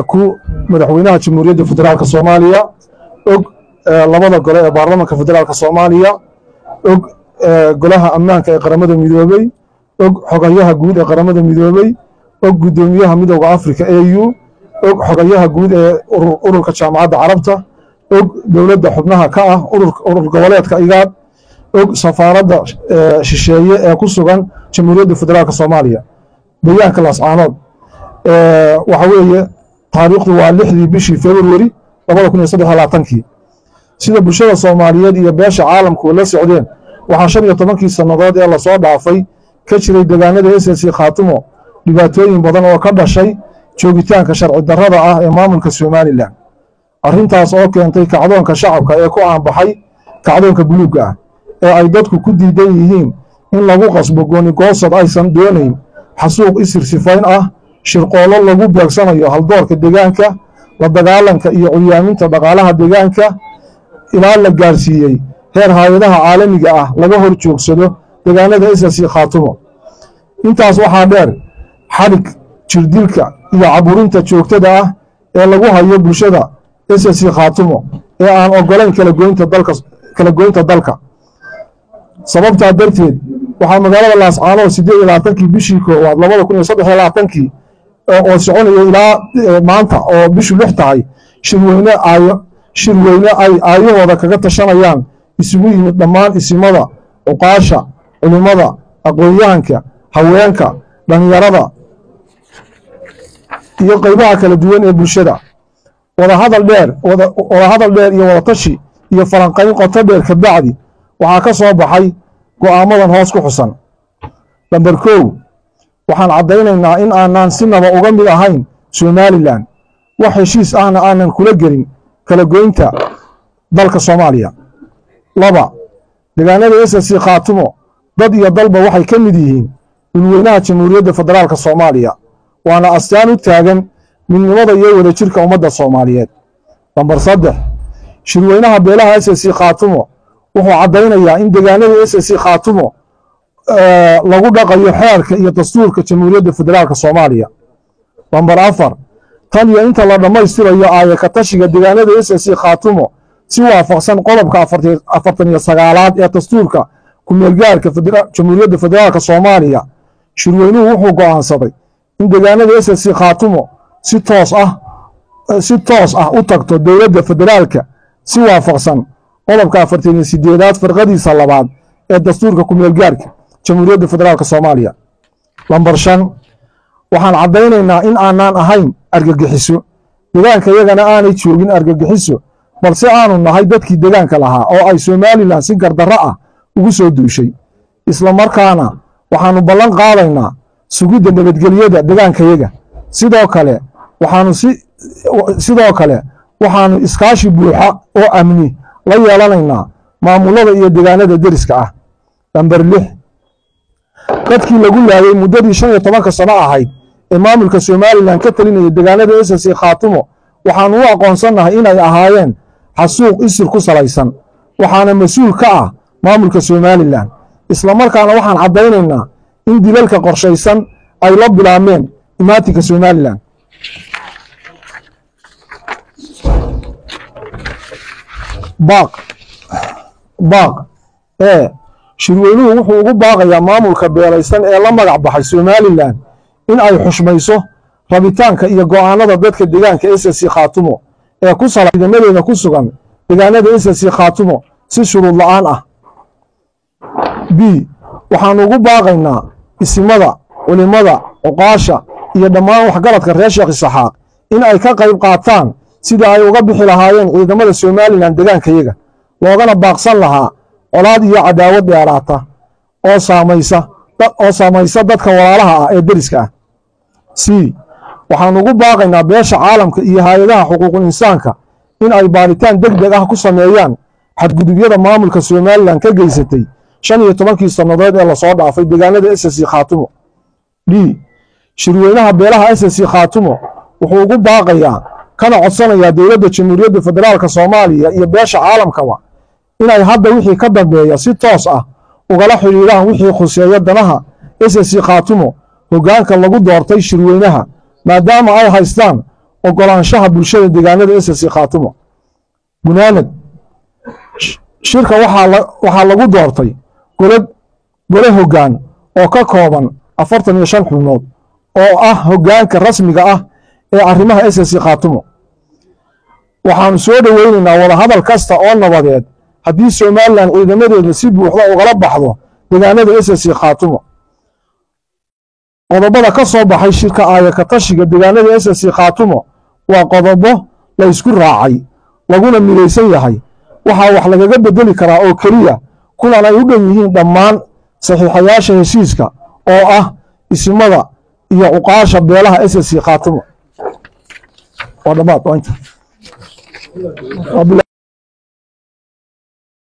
ku madaxweynaha jamhuuriyadda federaalka Soomaaliya og labada gole ee baarlamaanka federaalka Soomaaliya og golaha ammaanka ee qaramada midoobay og xogayaha guud ee qaramada midoobay og gudoomiyaha midowga Afrika AU og xogayaha guud ee ururka jaamacadda Carabta og dawladda xubnaha ka ah urur goboleedka IGAD og safaaradda shisheeye ee ku sugan jamhuuriyadda federaalka Soomaaliya bayaanka Laascaanood waxa weeye taariikhdu waa 6 bishii February 2023 sida bulshada Soomaaliyeed iyo beesha caalamku la socdeen waxa 15 sanadood ee la soo dhaafay ka jiray deegaanada SSC Khaatumo dhibaatooyin badan oo ka dhashay joogitaanka sharci darrada ah ee maamulka Somaliland arrintaas oo keentay kacdoonka shacabka ee ku aanbaxay kacdoonka buluugga ah ee ay dadku ku diidan yihiin in lagu qasbo gooni goosad aysan doonayn xasuuq isir sifayn ah shirqoolo lagu beegsanayo haldoorka deegaanka la dagaalanka iyo curyaaminta dhaqaalaha deegaanka ilaa la gaarsiiyay heer hay'adaha caalamiga ah laga hor joogsado deegaanada SSC Khaatumo intaas waxaa dheer xarig jirdilka iyo caburinta joogtada ah ee lagu hayo bulshada SSC Khaatumo ee aan ogolayn kala goynta dalka sababta darteed waxaa magaalada Laascaanood 28 bishii koowaad 2023 oo soconaya ilaa maanta oo bishu 6 tahay shirweyne ay aayahooda kaga tashanayaan isugu yimid dhammaan isimada uqaasha culimada aqoonyahanka haweenka dhalinyarada iyo qaybaha kala duwan ee bulshada wada hadal dheer iyo wada tashi iyo falanqayn qoto dheer ka bacdi waxaa ka soo baxay go'aamadan hoos ku xusan number 1 waxaan cadeynaynaa in aanan sinaba uga mid ahayn Somaliland wax heshiis ahna aanan kula gelin kala goynta dalka Soomaaliya 2 deegaanada SSC Khaatumo dad iyo dalba waxay ka mid yihiin dadweynaha jamhuuriyadda federaalka Soomaaliya waana astaan u taagan midnimada iyo wadajirka ummadda Soomaaliyeed number 3 shirweynaha beelaha SSC Khaatumo wuxuu cadeynayaa in deegaanada SSC Khaatumo lagu dhaqayo xeerka iyo dastuurka jamhuuriyadda federaalka Soomaaliya number 4 tan iyo inta la dhamaystirayo aayaka tashiga deegaanada SSC Khaatumo si waafaqsan qodobka 49aad ee dastuurka ku meelgaarka jamhuuriyadda federaalka Soomaaliya shirweynuhu wuxuu go'aansaday in deegaanada SSC Khaatumo si toos ah u tagto dawladda federaalka si waafaqsan qodobka 48aad farqadiisa labaad ee dastuurka ku meelgaarka jamhuuriyadda federaalka Soomaaliya number 5 waxaan cadeynaynaa in aanan ahayn argagixiso deegaanka iyagana aanay joogin argagixiso balse aanu nahay dadkii deegaanka lahaa oo ay Somaliland si gardarro ah ugu soo duushay isla markaana waxaanu ballan qaadaynaa sugidda nabadgelyada deegaankayaga sidoo kale waxaanu iskaashi buuxa oo amni la yeelanaynaa maamulada iyo deegaanada deriska ah number 6 dadkii lagu laayay muddadii 15 sano ahayd ee maamulka Somaliland ka talinaya deegaanada SSC Khaatumo waxaanu u aqoonsanahay inay ahaayeen xasuuq isir ku salaysan waxaana mas'uul ka ah maamulka Somaliland isla markaana waxaan cadeynaynaa in dilalka qorshaysan ay la bilaabeen imaatinka Somaliland baaq shirweynuhu wuxuu ugu baaqayaa maamulka beelaysan ee la magac baxay Somaliland in ay xushmayso rabitaanka iyo go'aanada dadka deegaanka SSC Khaatumo ee ku salaadeeda ku sugan deegaanada SSC Khaatumo si shuruud la'aan ah b waxaan ugu baaqaynaa isimada culimada uqaasha iyo dhammaan waxgaradka reer Sheekh Isaxaaq in ay ka qayb qaataan sida ay uga bixi lahaayeen ciidamada Somaliland deegaankayaga loogana baaqsan lahaa colaad iyo cadaawad dheeraata oo saamaysa dadka walaalaha ah ee deriska ah c waxaan ugu baaqaynaa beesha caalamka iyo hay'adaha xuquuqul insaanka in ay baaritaan degdeg ah ku sameeyaan xadgudubyada maamulka Somaliland ka geysatay 15 sanadood ee la soo dhaafay deegaanada SSC Khaatumo d shirweynaha beelaha SSC Khaatumo wuxuu ugu baaqayaa kana codsanayaa dawladda jamhuuriyadda federaalka Soomaaliya iyo beesha caalamkaba inay hadda wixii ka dambeeya si toos ah ugala xiriiraan wixii khuseeya danaha SSC Khaatumo hoggaanka lagu doortay shirweynaha maadaama ay haystaan ogolaanshaha bulshada deegaanada SSC Khaatumo gunaanad shirka waxaa lagu doortay gole hoggaan oo ka kooban 45 xubnood oo ah hoggaanka rasmiga ah ee arrimaha SSC Khaatumo waxaan soo dhaweynaynaa wada hadal kasta oo nabadeed haddii Soomaaliland ciidamadeeda si buuxda ugala baxdo deegaanada SSC Khaatumo qodobada ka soo baxay shirka ka tashiga deegaanada SSC Khaatumo waa qodobo la isku raacay laguna midaysan yahay waxaa wax lagaga bedeli karaa oo kaliya kulan ay u dhan yihiin dhammaan saxiixayaasha heshiiska oo ah ismada iyo uqaasha beelaha SSC Khaatumo waa dhamaad